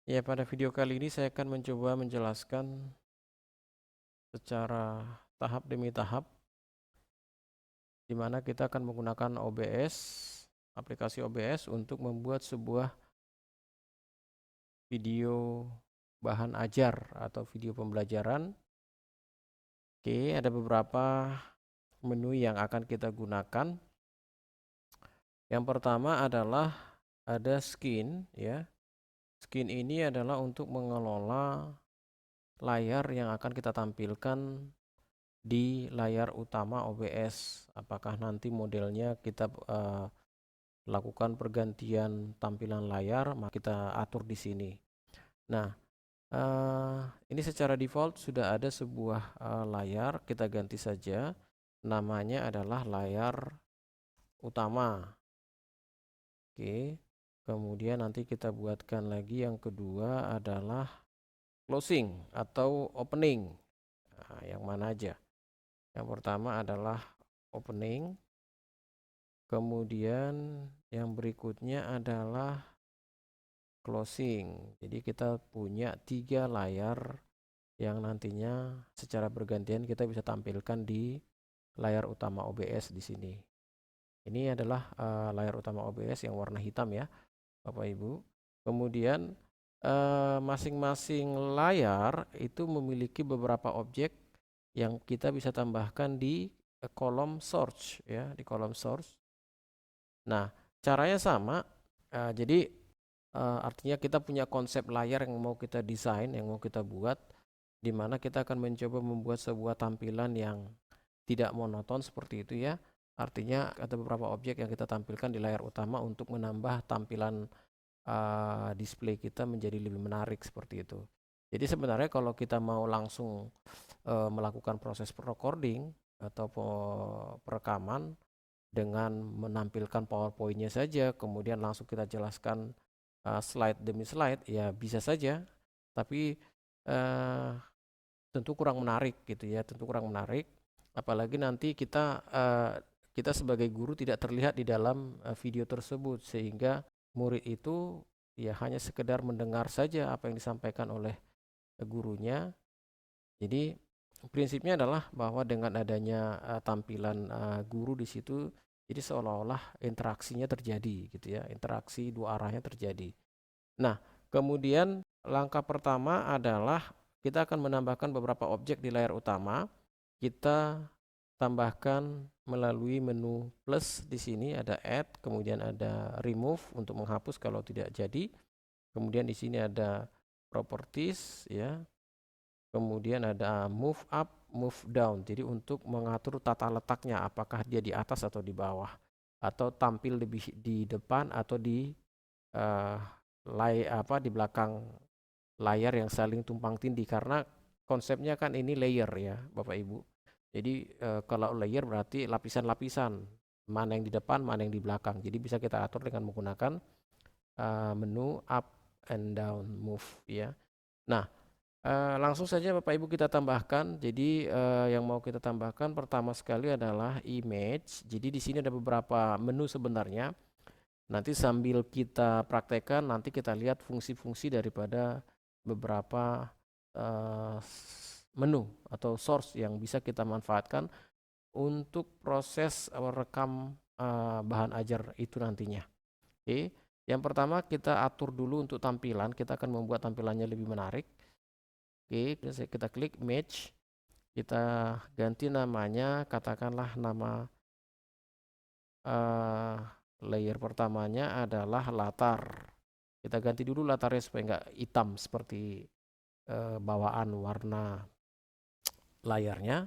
Ya, pada video kali ini saya akan mencoba menjelaskan secara tahap demi tahap di mana kita akan menggunakan OBS, aplikasi OBS untuk membuat sebuah video bahan ajar atau video pembelajaran. Oke, ada beberapa menu yang akan kita gunakan. Yang pertama adalah ada skin, ya. Skin ini adalah untuk mengelola layar yang akan kita tampilkan di layar utama OBS. Apakah nanti modelnya kita lakukan pergantian tampilan layar, maka kita atur di sini. Nah, ini secara default sudah ada sebuah layar, kita ganti saja. Namanya adalah layar utama. Oke. Kemudian nanti kita buatkan lagi yang kedua adalah closing atau opening. Nah, yang mana aja? Yang pertama adalah opening. Kemudian yang berikutnya adalah closing. Jadi kita punya 3 layar yang nantinya secara bergantian kita bisa tampilkan di layar utama OBS di sini. Ini adalah layar utama OBS yang warna hitam ya, Bapak Ibu. Kemudian masing-masing layar itu memiliki beberapa objek yang kita bisa tambahkan di kolom source ya, di kolom source. Nah, caranya sama. Jadi artinya kita punya konsep layar yang mau kita desain, yang mau kita buat, di mana kita akan mencoba membuat sebuah tampilan yang tidak monoton seperti itu ya. Artinya ada beberapa objek yang kita tampilkan di layar utama untuk menambah tampilan display kita menjadi lebih menarik seperti itu. Jadi sebenarnya kalau kita mau langsung melakukan proses recording atau perekaman dengan menampilkan PowerPoint-nya saja, kemudian langsung kita jelaskan slide demi slide, ya bisa saja, tapi tentu kurang menarik gitu ya, tentu kurang menarik. Apalagi nanti kita sebagai guru tidak terlihat di dalam video tersebut, sehingga murid itu ya hanya sekedar mendengar saja apa yang disampaikan oleh gurunya. Jadi prinsipnya adalah bahwa dengan adanya tampilan guru di situ, jadi seolah-olah interaksinya terjadi gitu ya, interaksi dua arahnya terjadi. Nah, kemudian langkah pertama adalah kita akan menambahkan beberapa objek di layar utama. Kita tambahkan melalui menu plus di sini ada add, kemudian ada remove untuk menghapus kalau tidak jadi. Kemudian di sini ada properties ya. Kemudian ada move up, move down. Jadi untuk mengatur tata letaknya, apakah dia di atas atau di bawah, atau tampil lebih di depan atau di di belakang layar yang saling tumpang tindih, karena konsepnya kan ini layer ya, Bapak Ibu. Jadi kalau layer berarti lapisan-lapisan, mana yang di depan, mana yang di belakang. Jadi bisa kita atur dengan menggunakan menu up and down move ya. Nah, langsung saja Bapak Ibu kita tambahkan. Jadi yang mau kita tambahkan pertama sekali adalah image. Jadi di sini ada beberapa menu sebenarnya. Nanti sambil kita praktekkan, nanti kita lihat fungsi-fungsi daripada beberapa menu atau source yang bisa kita manfaatkan untuk proses rekam bahan ajar itu nantinya. Oke, yang pertama kita atur dulu untuk tampilan. Kita akan membuat tampilannya lebih menarik. Oke, kita klik match. Kita ganti namanya, katakanlah nama layer pertamanya adalah latar. Kita ganti dulu latarnya supaya nggak hitam seperti bawaan warna layarnya.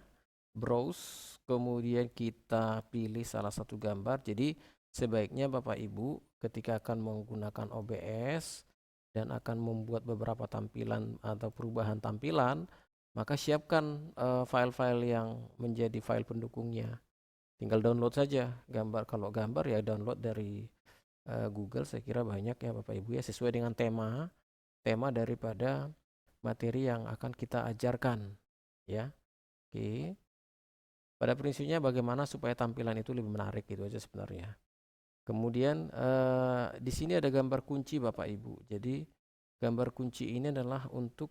Browse, kemudian kita pilih salah satu gambar. Jadi sebaiknya Bapak Ibu ketika akan menggunakan OBS dan akan membuat beberapa tampilan atau perubahan tampilan, maka siapkan file-file yang menjadi file pendukungnya. Tinggal download saja gambar. Kalau gambar ya download dari Google, saya kira banyak ya Bapak Ibu ya, sesuai dengan tema daripada materi yang akan kita ajarkan ya. Oke. Pada prinsipnya bagaimana supaya tampilan itu lebih menarik, gitu aja sebenarnya. Kemudian di sini ada gambar kunci Bapak Ibu. Jadi Gambar kunci ini adalah untuk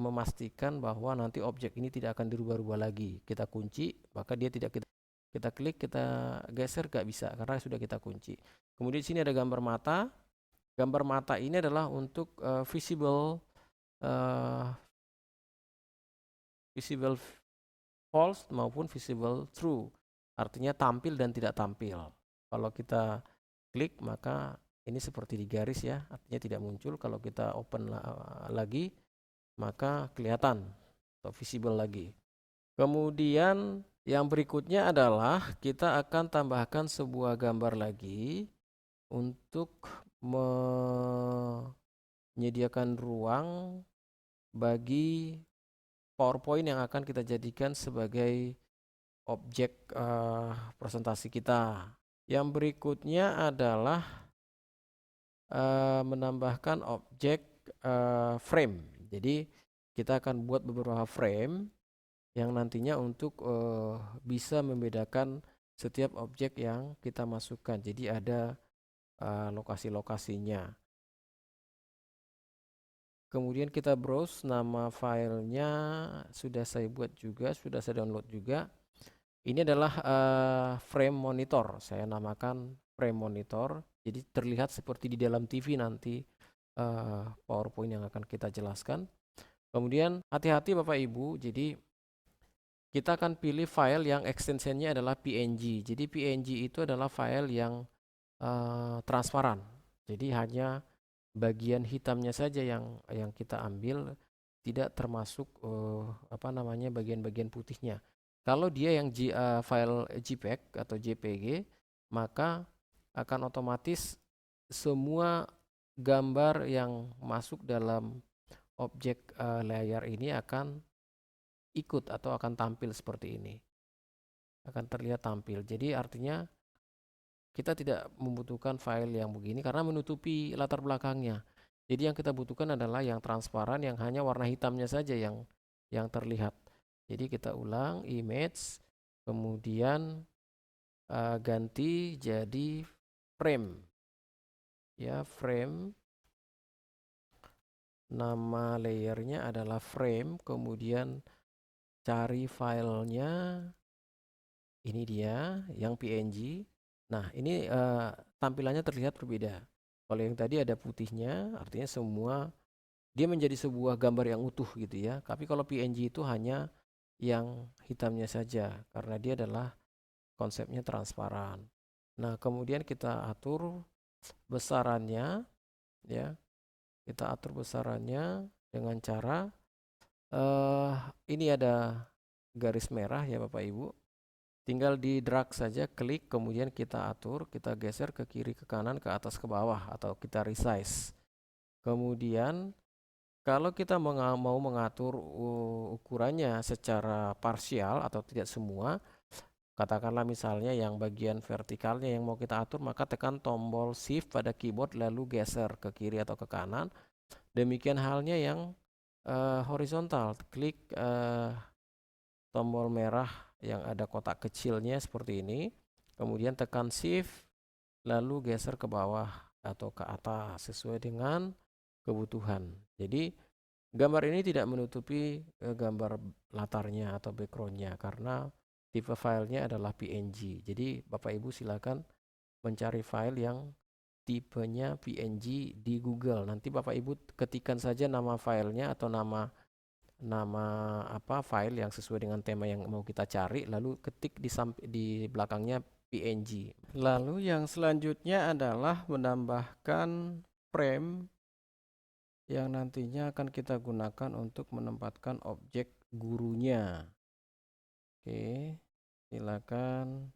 memastikan bahwa nanti objek ini tidak akan dirubah-rubah lagi. Kita kunci, maka dia tidak kita klik, kita geser, gak bisa karena sudah kita kunci. Kemudian di sini ada gambar mata. Gambar mata ini adalah untuk visible false maupun visible true. Artinya tampil dan tidak tampil. Kalau kita klik maka ini seperti di garis ya, artinya tidak muncul. Kalau kita open lagi maka kelihatan atau visible lagi. Kemudian yang berikutnya adalah kita akan tambahkan sebuah gambar lagi untuk menyediakan ruang bagi PowerPoint yang akan kita jadikan sebagai objek presentasi kita. Yang berikutnya adalah menambahkan objek frame. Jadi kita akan buat beberapa frame yang nantinya untuk bisa membedakan setiap objek yang kita masukkan. Jadi ada lokasi-lokasinya. Kemudian kita browse, nama filenya sudah saya buat juga, sudah saya download juga. Ini adalah frame monitor, saya namakan frame monitor. Jadi terlihat seperti di dalam TV nanti PowerPoint yang akan kita jelaskan. Kemudian hati-hati Bapak Ibu, jadi kita akan pilih file yang extensionnya adalah PNG. Jadi PNG itu adalah file yang transparan. Jadi hanya bagian hitamnya saja yang kita ambil, tidak termasuk bagian-bagian putihnya. Kalau dia yang file JPEG atau JPG, maka akan otomatis semua gambar yang masuk dalam objek layar ini akan ikut atau akan tampil seperti ini. Akan terlihat tampil. Jadi artinya kita tidak membutuhkan file yang begini karena menutupi latar belakangnya. Jadi yang kita butuhkan adalah yang transparan, yang hanya warna hitamnya saja yang terlihat. Jadi kita ulang, image, kemudian ganti jadi frame. Ya, frame. Nama layernya adalah frame, kemudian cari filenya. Ini dia yang PNG. Nah, ini tampilannya terlihat berbeda. Kalau yang tadi ada putihnya, artinya semua dia menjadi sebuah gambar yang utuh gitu ya. Tapi kalau PNG itu hanya yang hitamnya saja karena dia adalah konsepnya transparan. Nah, kemudian kita atur besarannya ya. Kita atur besarannya dengan cara ini ada garis merah ya Bapak Ibu. Tinggal di drag saja, klik, kemudian kita atur, kita geser ke kiri, ke kanan, ke atas, ke bawah, atau kita resize. Kemudian kalau kita mau mengatur ukurannya secara parsial atau tidak semua, katakanlah misalnya yang bagian vertikalnya yang mau kita atur, maka tekan tombol shift pada keyboard lalu geser ke kiri atau ke kanan. Demikian halnya yang horizontal, klik tombol merah yang ada kotak kecilnya seperti ini, kemudian tekan shift lalu geser ke bawah atau ke atas sesuai dengan kebutuhan. Jadi gambar ini tidak menutupi gambar latarnya atau backgroundnya karena tipe filenya adalah PNG. Jadi Bapak Ibu silakan mencari file yang tipenya PNG di Google. Nanti Bapak Ibu ketikkan saja nama filenya atau nama file yang sesuai dengan tema yang mau kita cari, lalu ketik di belakangnya PNG. Lalu yang selanjutnya adalah menambahkan frame yang nantinya akan kita gunakan untuk menempatkan objek gurunya. Oke, silakan.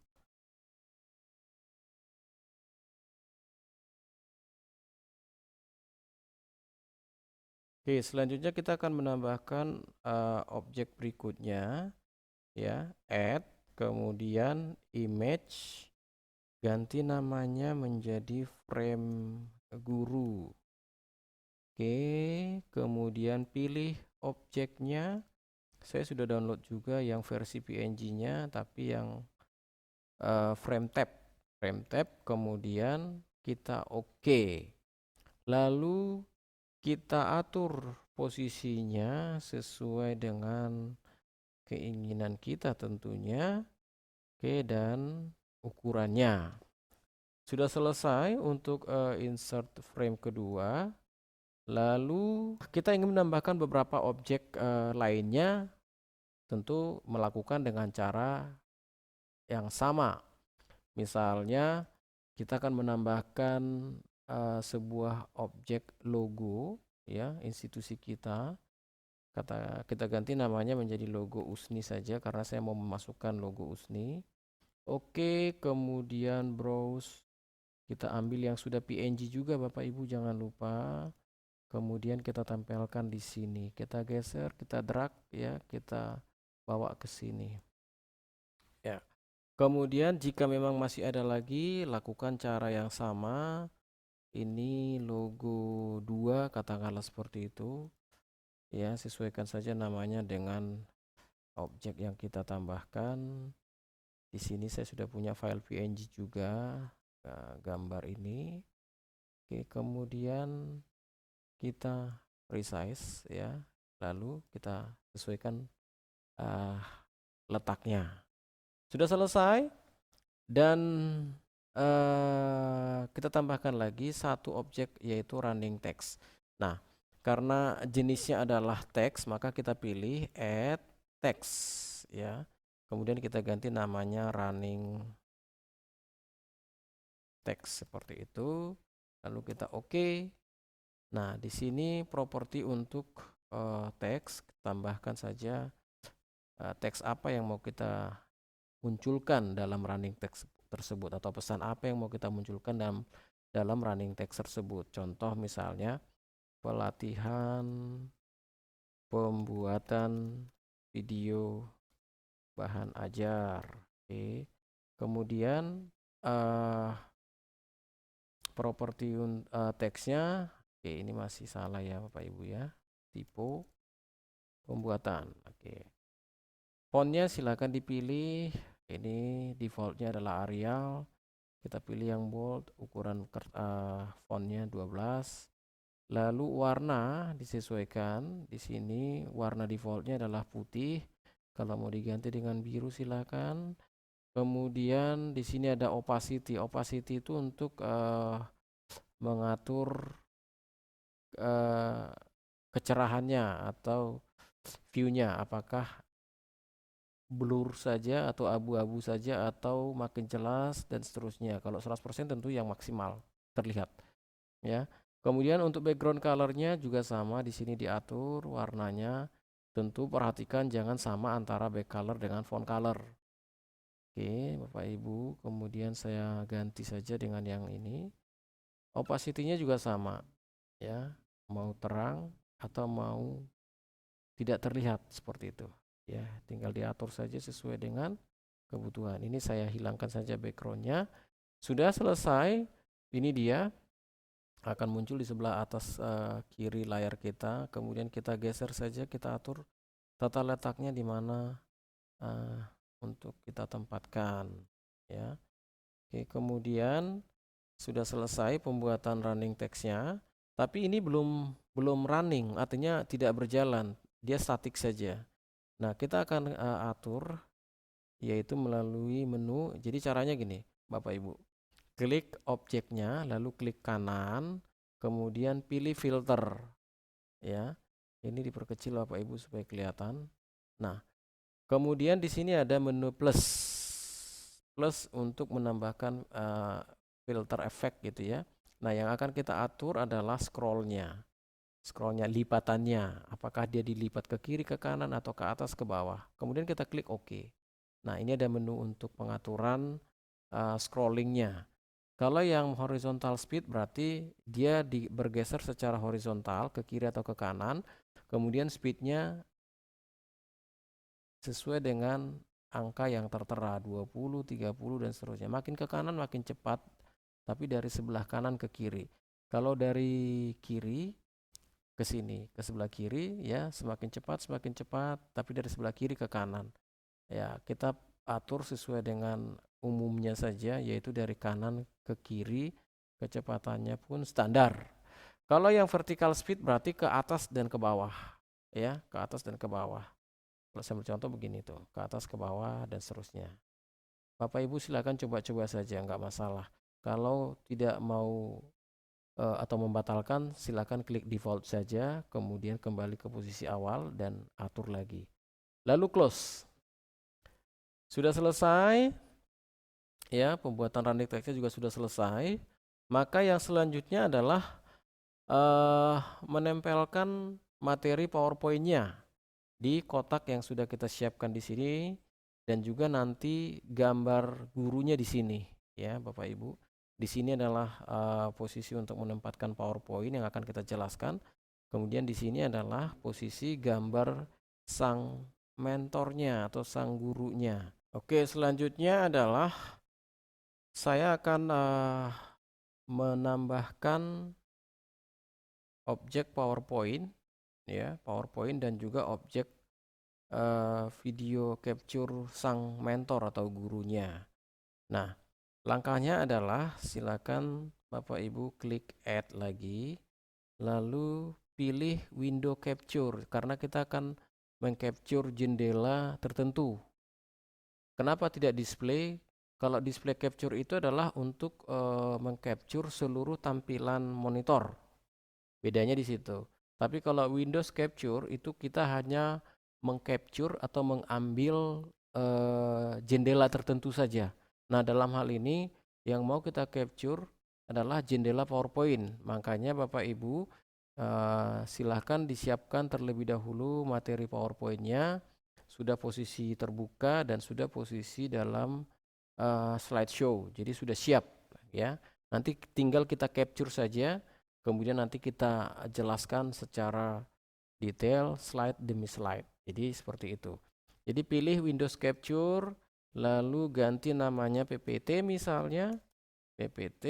Oke, selanjutnya kita akan menambahkan objek berikutnya ya, add, kemudian image, ganti namanya menjadi frame guru. Oke, kemudian pilih objeknya. Saya sudah download juga yang versi PNG-nya, tapi yang frame tab. Frame tab, kemudian kita oke. Lalu kita atur posisinya sesuai dengan keinginan kita tentunya. Oke, dan ukurannya. Sudah selesai untuk insert frame kedua. Lalu kita ingin menambahkan beberapa objek lainnya, tentu melakukan dengan cara yang sama. Misalnya kita akan menambahkan sebuah objek logo ya institusi kita. Kita ganti namanya menjadi logo USNI saja karena saya mau memasukkan logo USNI. Oke, kemudian browse. Kita ambil yang sudah PNG juga Bapak Ibu, jangan lupa. Kemudian kita tempelkan di sini. Kita geser, kita drag ya, kita bawa ke sini. Ya. Kemudian jika memang masih ada lagi, lakukan cara yang sama. Ini logo 2 katakanlah seperti itu. Ya, sesuaikan saja namanya dengan objek yang kita tambahkan. Di sini saya sudah punya file PNG juga gambar ini. Oke, kemudian kita resize ya. Lalu kita sesuaikan letaknya. Sudah selesai dan kita tambahkan lagi satu objek yaitu running text. Nah, karena jenisnya adalah teks, maka kita pilih add text ya. Kemudian kita ganti namanya running text seperti itu. Lalu kita oke. Nah, di sini properti untuk teks, tambahkan saja teks apa yang mau kita munculkan dalam running text tersebut atau pesan apa yang mau kita munculkan dalam running text tersebut. Contoh misalnya pelatihan pembuatan video bahan ajar. Oke. Kemudian properti teksnya, oke ini masih salah ya Bapak Ibu ya. Tipe pembuatan. Oke. Fontnya silakan dipilih. Ini defaultnya adalah Arial. Kita pilih yang bold, ukuran fontnya 12. Lalu warna disesuaikan. Di sini warna defaultnya adalah putih. Kalau mau diganti dengan biru silakan. Kemudian di sini ada opacity. Opacity itu untuk mengatur kecerahannya atau view-nya, apakah blur saja atau abu-abu saja atau makin jelas dan seterusnya. Kalau 100% tentu yang maksimal terlihat ya. Kemudian untuk background color-nya juga sama, di sini diatur warnanya. Tentu perhatikan jangan sama antara back color dengan font color. Oke, Bapak Ibu, kemudian saya ganti saja dengan yang ini. Opacity-nya juga sama ya, mau terang atau mau tidak terlihat seperti itu. Ya, tinggal diatur saja sesuai dengan kebutuhan. Ini saya hilangkan saja backgroundnya. Sudah selesai. Ini dia akan muncul di sebelah atas kiri layar kita. Kemudian kita geser saja, kita atur tata letaknya di mana untuk kita tempatkan. Ya, oke. Kemudian sudah selesai pembuatan running text-nya. Tapi ini belum running, artinya tidak berjalan. Dia statik saja. Nah, kita akan atur yaitu melalui menu. Jadi caranya gini, Bapak Ibu. Klik objeknya, lalu klik kanan, kemudian pilih filter. Ya. Ini diperkecil Bapak Ibu supaya kelihatan. Nah, kemudian di sini ada menu plus. Plus untuk menambahkan filter efek gitu ya. Nah, yang akan kita atur adalah scrollnya. Scrollnya, lipatannya, apakah dia dilipat ke kiri, ke kanan, atau ke atas, ke bawah. Kemudian kita klik OK. Nah, ini ada menu untuk pengaturan scrollingnya. Kalau yang horizontal speed berarti dia bergeser secara horizontal ke kiri atau ke kanan. Kemudian speednya sesuai dengan angka yang tertera 20, 30, dan seterusnya. Makin ke kanan makin cepat, tapi dari sebelah kanan ke kiri. Kalau dari kiri ke sini, ke sebelah kiri ya, semakin cepat, tapi dari sebelah kiri ke kanan. Ya, kita atur sesuai dengan umumnya saja, yaitu dari kanan ke kiri, kecepatannya pun standar. Kalau yang vertical speed berarti ke atas dan ke bawah, ya, ke atas dan ke bawah. Kalau saya contoh begini tuh, ke atas ke bawah dan seterusnya. Bapak Ibu silakan coba-coba saja, nggak masalah. Kalau tidak mau atau membatalkan, silakan klik default saja, kemudian kembali ke posisi awal dan atur lagi. Lalu close. Sudah selesai, ya, pembuatan running text-nya juga sudah selesai. Maka yang selanjutnya adalah menempelkan materi PowerPoint-nya di kotak yang sudah kita siapkan di sini dan juga nanti gambar gurunya di sini, ya Bapak Ibu. Di sini adalah posisi untuk menempatkan PowerPoint yang akan kita jelaskan. Kemudian di sini adalah posisi gambar sang mentornya atau sang gurunya. Oke, selanjutnya adalah saya akan menambahkan objek PowerPoint, ya, PowerPoint dan juga objek video capture sang mentor atau gurunya. Nah, langkahnya adalah silakan Bapak Ibu klik add lagi, lalu pilih window capture karena kita akan mengcapture jendela tertentu. Kenapa tidak display? Kalau display capture itu adalah untuk mengcapture seluruh tampilan monitor. Bedanya di situ. Tapi kalau Windows Capture itu kita hanya mengcapture atau mengambil jendela tertentu saja. Nah, dalam hal ini yang mau kita capture adalah jendela PowerPoint. Makanya Bapak Ibu silahkan disiapkan terlebih dahulu materi PowerPoint-nya, sudah posisi terbuka dan sudah posisi dalam slideshow. Jadi sudah siap, ya. Nanti tinggal kita capture saja. Kemudian nanti kita jelaskan secara detail slide demi slide. Jadi seperti itu. Jadi pilih Windows Capture, lalu ganti namanya PPT misalnya. PPT,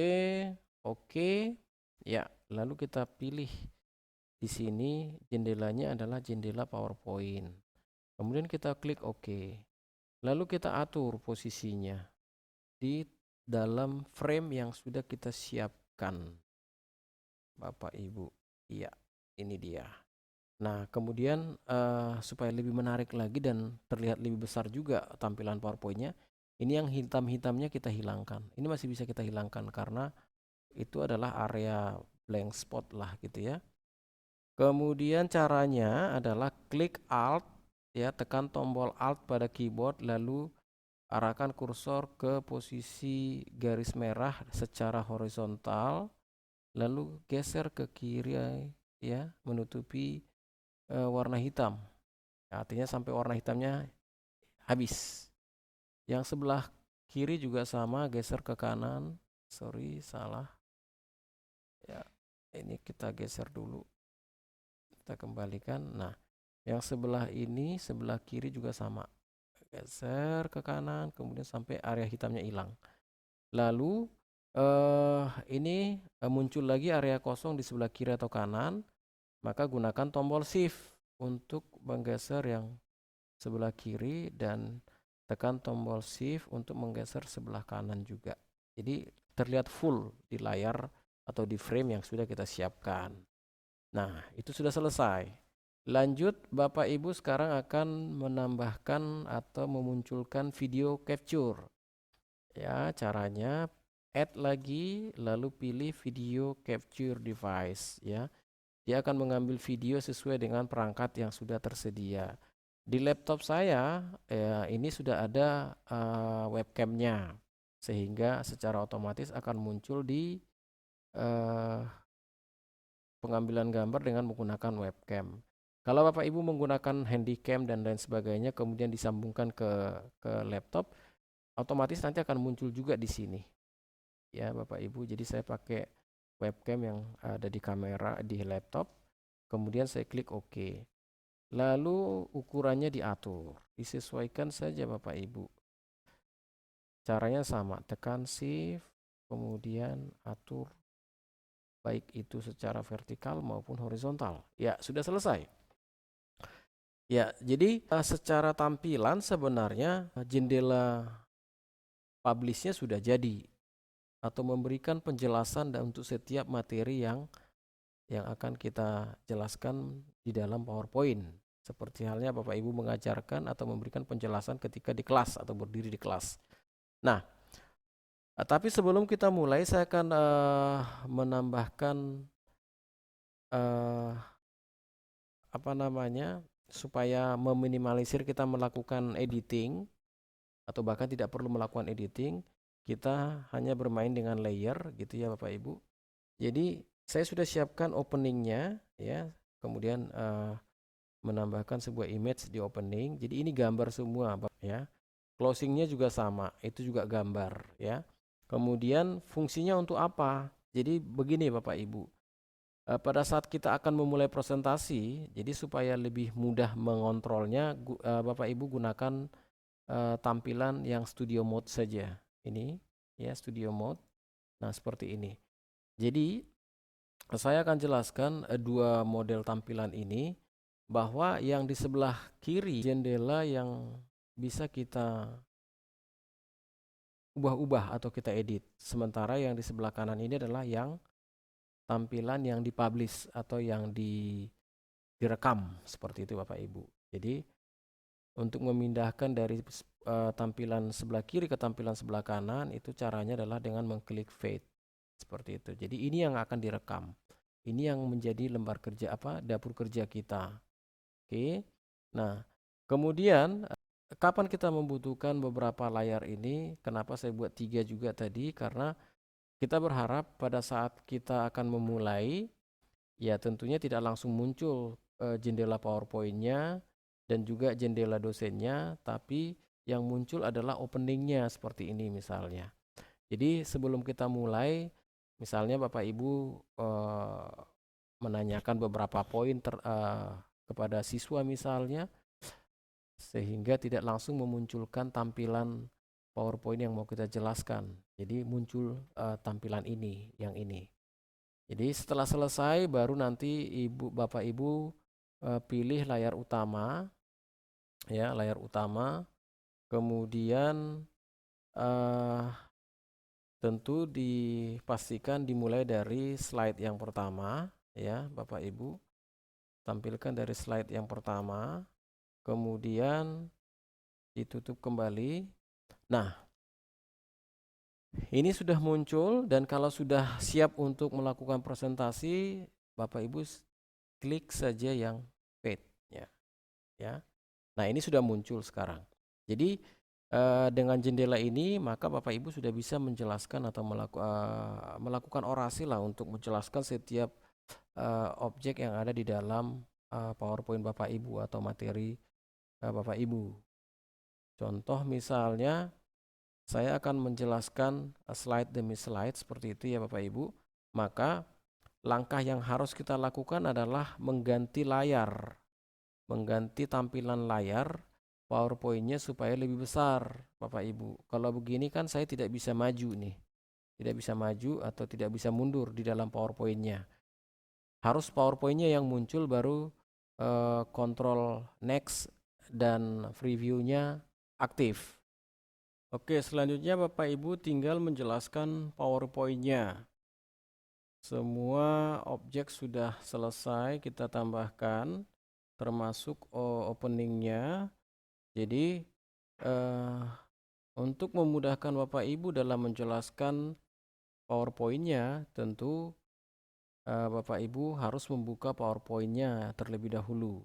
oke. Ya, lalu kita pilih di sini jendelanya adalah jendela PowerPoint. Kemudian kita klik OK. Lalu kita atur posisinya di dalam frame yang sudah kita siapkan. Bapak Ibu, iya, ini dia. Nah, kemudian supaya lebih menarik lagi dan terlihat lebih besar juga tampilan PowerPoint-nya, ini yang hitam-hitamnya kita hilangkan. Ini masih bisa kita hilangkan karena itu adalah area blank spot lah gitu ya. Kemudian caranya adalah klik Alt, ya, tekan tombol Alt pada keyboard, lalu arahkan kursor ke posisi garis merah secara horizontal. Lalu geser ke kiri, ya, menutupi warna hitam. Artinya sampai warna hitamnya habis. Yang sebelah kiri juga sama, geser ke kanan. Sorry, salah. Ya, ini kita geser dulu. Kita kembalikan. Nah, yang sebelah ini, sebelah kiri juga sama. Geser ke kanan, kemudian sampai area hitamnya hilang. Lalu ini muncul lagi area kosong di sebelah kiri atau kanan, maka gunakan tombol Shift untuk menggeser yang sebelah kiri dan tekan tombol Shift untuk menggeser sebelah kanan juga. Jadi terlihat full di layar atau di frame yang sudah kita siapkan. Nah, itu sudah selesai. Lanjut, Bapak Ibu sekarang akan menambahkan atau memunculkan video capture. Ya, caranya add lagi, lalu pilih video capture device, ya. Dia akan mengambil video sesuai dengan perangkat yang sudah tersedia. Di laptop saya, ya, ini sudah ada webcamnya, sehingga secara otomatis akan muncul di pengambilan gambar dengan menggunakan webcam. Kalau Bapak Ibu menggunakan handycam dan lain sebagainya, kemudian disambungkan ke laptop, otomatis nanti akan muncul juga di sini. Ya Bapak Ibu, jadi saya pakai webcam yang ada di kamera di laptop, kemudian saya klik OK. Lalu ukurannya diatur, disesuaikan saja Bapak Ibu. Caranya sama, tekan Shift, kemudian atur baik itu secara vertikal maupun horizontal. Ya, sudah selesai. Ya, jadi secara tampilan sebenarnya jendela publish-nya sudah jadi, atau memberikan penjelasan dan untuk setiap materi yang yang akan kita jelaskan di dalam PowerPoint. Seperti halnya Bapak Ibu mengajarkan atau memberikan penjelasan ketika di kelas atau berdiri di kelas. Nah, tapi sebelum kita mulai saya akan menambahkan supaya meminimalisir kita melakukan editing atau bahkan tidak perlu melakukan editing, kita hanya bermain dengan layer gitu ya Bapak Ibu. Jadi saya sudah siapkan openingnya ya, kemudian menambahkan sebuah image di opening. Jadi ini gambar semua ya. Closingnya juga sama, itu juga gambar ya. Kemudian fungsinya untuk apa? Jadi begini Bapak Ibu. Pada saat kita akan memulai presentasi, jadi supaya lebih mudah mengontrolnya, Bapak Ibu gunakan tampilan yang studio mode saja. Ini ya studio mode. Nah, seperti ini. Jadi saya akan jelaskan dua model tampilan ini, bahwa yang di sebelah kiri jendela yang bisa kita ubah-ubah atau kita edit. Sementara yang di sebelah kanan ini adalah yang tampilan yang dipublish atau yang direkam, seperti itu Bapak Ibu. Jadi untuk memindahkan dari tampilan sebelah kiri ke tampilan sebelah kanan itu caranya adalah dengan mengklik fade. Seperti itu. Jadi ini yang akan direkam. Ini yang menjadi lembar kerja dapur kerja kita. Oke. Nah, kemudian kapan kita membutuhkan beberapa layar ini? Kenapa saya buat 3 juga tadi? Karena kita berharap pada saat kita akan memulai, ya tentunya tidak langsung muncul jendela PowerPoint-nya dan juga jendela dosennya, tapi yang muncul adalah openingnya seperti ini misalnya. Jadi sebelum kita mulai, misalnya Bapak Ibu menanyakan beberapa poin kepada siswa misalnya, sehingga tidak langsung memunculkan tampilan PowerPoint yang mau kita jelaskan. Jadi muncul tampilan ini, yang ini. Jadi setelah selesai baru nanti Bapak Ibu pilih layar utama, ya layar utama. Kemudian tentu dipastikan dimulai dari slide yang pertama, ya Bapak Ibu. Tampilkan dari slide yang pertama, kemudian ditutup kembali. Nah, ini sudah muncul dan kalau sudah siap untuk melakukan presentasi, Bapak Ibu klik saja yang fade ya. Nah, ini sudah muncul sekarang. Jadi dengan jendela ini maka Bapak Ibu sudah bisa menjelaskan atau melakukan orasi lah untuk menjelaskan setiap objek yang ada di dalam PowerPoint Bapak Ibu atau materi Bapak Ibu. Contoh misalnya saya akan menjelaskan slide demi slide seperti itu ya Bapak Ibu. Maka langkah yang harus kita lakukan adalah mengganti layar, mengganti tampilan layar PowerPoint-nya supaya lebih besar Bapak Ibu. Kalau begini kan saya tidak bisa maju nih, tidak bisa maju atau tidak bisa mundur di dalam PowerPoint-nya. Harus PowerPoint-nya yang muncul baru kontrol next dan preview-nya aktif. Oke, selanjutnya Bapak Ibu tinggal menjelaskan PowerPoint-nya. Semua objek sudah selesai kita tambahkan, termasuk opening-nya. Jadi untuk memudahkan Bapak Ibu dalam menjelaskan PowerPoint-nya, tentu Bapak Ibu harus membuka PowerPoint-nya terlebih dahulu,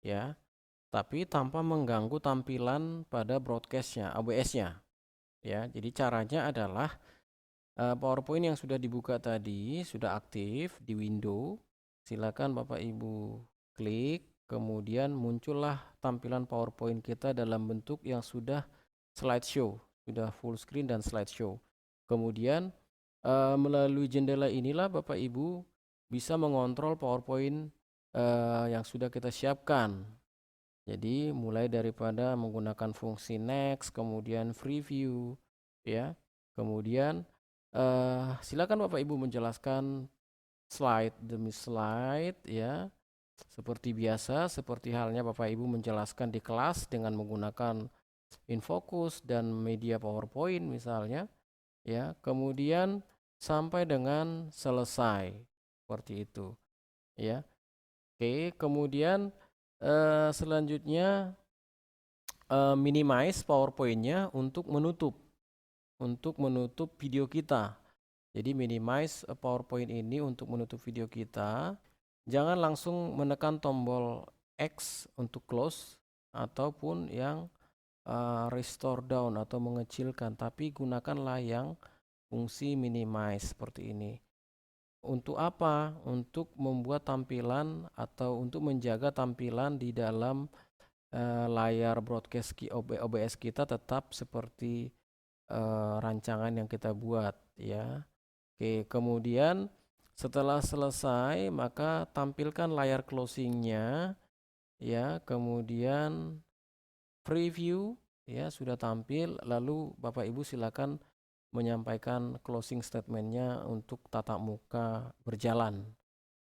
ya. Tapi tanpa mengganggu tampilan pada broadcast-nya, ABS-nya. Ya, jadi caranya adalah PowerPoint yang sudah dibuka tadi sudah aktif di window. Silakan Bapak Ibu klik, kemudian muncullah tampilan PowerPoint kita dalam bentuk yang sudah slideshow, sudah full screen dan slideshow. Kemudian melalui jendela inilah Bapak Ibu bisa mengontrol PowerPoint yang sudah kita siapkan. Jadi mulai daripada menggunakan fungsi next, kemudian preview, ya. Kemudian silakan Bapak Ibu menjelaskan slide demi slide, ya. Seperti biasa, seperti halnya Bapak Ibu menjelaskan di kelas dengan menggunakan InFocus dan media PowerPoint misalnya, ya. Kemudian sampai dengan selesai, seperti itu. ya. Oke, kemudian selanjutnya minimize PowerPoint-nya untuk menutup video kita. Jadi minimize PowerPoint ini untuk menutup video kita. Jangan langsung menekan tombol X untuk close ataupun yang restore down atau mengecilkan, tapi gunakanlah yang fungsi minimize seperti ini. Untuk apa? Untuk membuat tampilan atau untuk menjaga tampilan di dalam layar broadcast OBS kita tetap seperti rancangan yang kita buat, ya. Oke, kemudian setelah selesai maka tampilkan layar closingnya, ya. Kemudian preview, ya, sudah tampil. Lalu Bapak Ibu silakan menyampaikan closing statementnya untuk tatap muka berjalan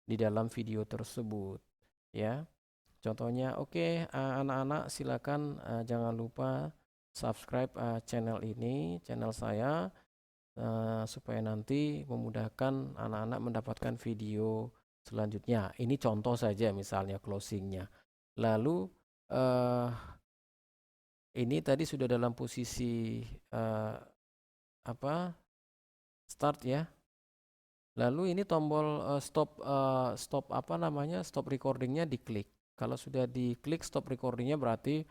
di dalam video tersebut, ya. Contohnya, oke, anak-anak silakan jangan lupa subscribe channel saya supaya nanti memudahkan anak-anak mendapatkan video selanjutnya. Ini contoh saja misalnya closingnya. Lalu ini tadi sudah dalam posisi start, ya. Lalu ini tombol stop stop recordingnya diklik. Kalau sudah diklik stop recordingnya berarti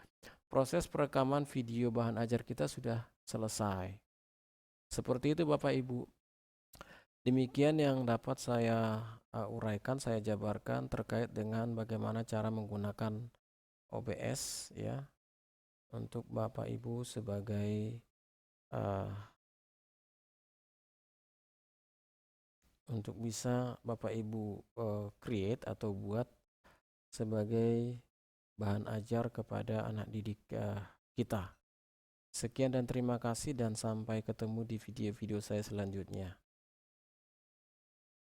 proses perekaman video bahan ajar kita sudah selesai. Seperti itu Bapak Ibu. Demikian yang dapat saya uraikan, saya jabarkan terkait dengan bagaimana cara menggunakan OBS, ya, untuk Bapak Ibu sebagai untuk bisa Bapak Ibu create atau buat sebagai bahan ajar kepada anak didik kita. Sekian dan terima kasih dan sampai ketemu di video-video saya selanjutnya.